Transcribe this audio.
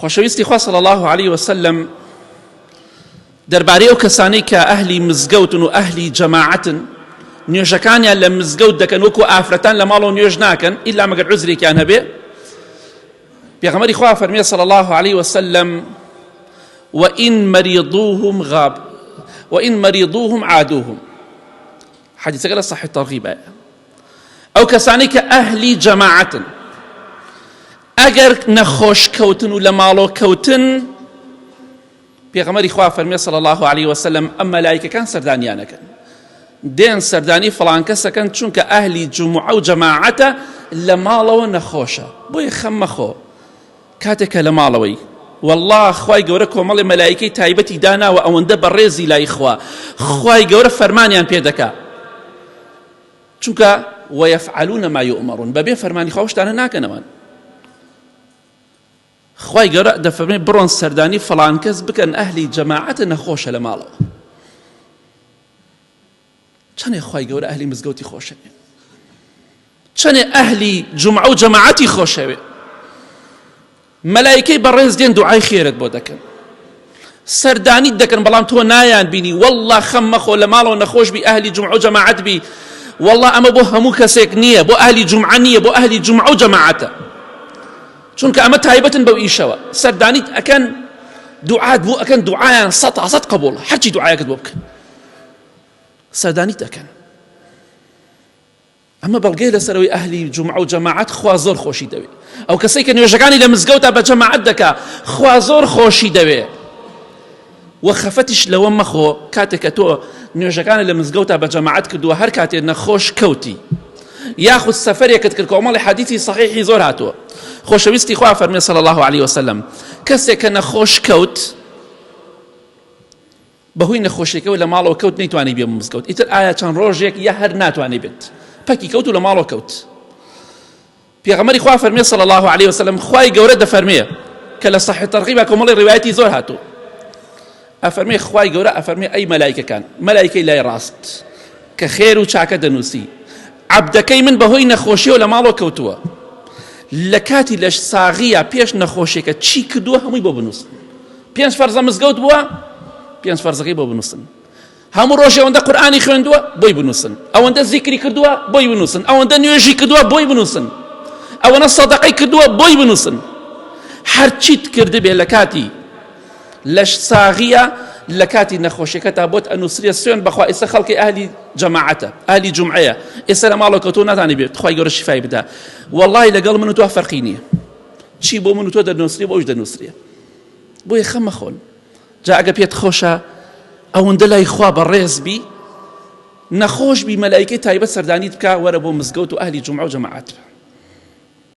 خۆشەویستی خوا صلی الله عليه وسلم دەربارەی ئەو کەسانەی کە ئەهلی مزگەوتن و ئەهلی جەماعەتن نوێژەکانیان لە مزگەوت دەکەن وەکو ئافرەتان لە ماڵەوە نوێژ ناکەن ئیلا مەگەر عوزرێکیان هەبێ. پێغەمبەری خوا فەرمێ صلی الله عليه وسلم وإن مريضوهم عادوهم. حديثك لا صحيح ترغيب. أو كسانيك أهلي جماعة أجر نخوش كوتن ولا مالو كوتن بيغمر إخوة فرمي صلى الله عليه وسلم أما لايك كان سردانيانا كان دين سرداني فلان كسا كان چونك أهلي جمعة وجماعة لمالو نخوشة بوي خمخو كاتك لمالوي والله خواي گەورە کۆمەڵی مەلایکەی تایبەتی دانا و ئەوەندە بەڕێزی لای خوا خواي گەورە فەرمانیان پێ دەکا چونکە ويفعلون ما يؤمرون بەبێ فەرمانی خوا شتانە ناکەنەوە. خواي گەورە دەفەرمێ بڕۆن سەردانی فڵان کەس بکەن ئەهلی جەماعەتە نەخۆشە لە ماڵەوە. چەندێ خواي گەورە ئەهلی مزگەوتی خۆشەوێ، چەندێ ئەهلی جومعە و جەماعەتی خۆشەوێ. مەلایکەی بەڕێز دێن دوعای خێرت بۆ دەکەن، سەردانیت دەکەن، بەڵام تۆ نایان بینی. والله خەم مەخۆ لە ماڵەوە نەخۆش بی ئەهلی جومعە و جەماعەت بی، والله ئەمە بۆ هەموو کەسێک نییە، بۆ ئەهلی جومعە نییە، بۆ ئەهلی جومعە و جەماعەتە، چونکە ئەمە تایبەتن بەو ئیشەوە. سەردانیت ئەکەن، دوعات بۆ ئەکەن، دوعایان 100% قبوڵ، هەرچی دوعایەکت بۆ بکەن سەردانیت ئەکەن. ئەمە بەڵگەی لەسەرەوەی ئەهلی جومعە و جەماعەت خوا زۆر خۆشی دەوێ. ئەو کەسەی کە نوێژەکانی لە مزگەوتە بە جەماعەت دەکا خوا زۆر خۆشی دەوێ. و خەفەتیش لەوە مەخۆ کاتێک کە تۆ نوێژەکانی لە مزگەوتە بە جەماعەت کردووە هەر کاتێ نەخۆش کەوتی یاخود سەفەرێکت کرد، کۆمەڵی حەدیثی صحیحی زۆر هاتووە. خۆشەویستی خوا فەرمێ صلی الله عليه وسلم کەسێک کە نەخۆش کەوت بەهۆی نەخۆشیەکەوە لە ماڵەوە کەوت نەیتوانی بێ مزگەوت، ئیتر ئایا چەند ڕۆژێک یا هەر ناتوانێ بێت، پەکی کەوت و لە ماڵەوە کەوت. پێغەمبەری خوا فەرمێ صلی الله عليه وسلم خوای گەورە دەفەرمێ کە لە صحیح تەرغیبە کۆمەڵی ڕیوایەتی زۆر هاتووە، ئەفەرمێ خوای گەورە ئەفەرمێ ئەی مەلایکەکان، مەلایکەی لای ڕاست کە خێر و چاکە دەنووسی، عەبدەکەی من بەهۆی نەخۆشیەوە لە ماڵەوە کەوتووە، لە کاتی لەش ساغیە پێش نەخۆشیەکە چی کردووە هەمووی بۆ بنووسن. 5 فەرزە مزگەوت بووە، 5 فەرزەکەی بۆ بنووسن. هەموو ڕۆژێ ئەوەندە قورئانی خوێندووە بۆی بنووسن، ئەوەندە زیکری کردووە بۆی بنووسن، ئەوەندە نوێژی کردووە بۆی بنووسن، ئەوەنە سەدەقەی کردووە بۆی بنووسن. هەرچیت کردبێ لە کاتی لەش ساغیە لە کاتی نەخۆشیەکە تا بۆت ئەنووسرێ سوێن بەخوا ئێستا خەڵکی ئەهلی جەماعەتە، ئەهلی جومعەیە، ئێستا لە ماڵەوە کەوتووە ناتوانێ بێت، خوای گەورە شیفای بدە. وەڵڵاهی لەگەڵ من و تۆ فەرقی نییە، چی بۆ من و تۆ دەنووسرێ بۆ ئەوش دەنووسرێ. بۆیە خەم مەخۆن، جا ئەگە پێت خۆشە ئەوەندە لای خوا بەڕێز بی، نەخۆش بی، مەلایکەی تایبەت سەردانیت بکە وەرە بۆ مزگەوت و ئەهلی جومعە و جەماعەت.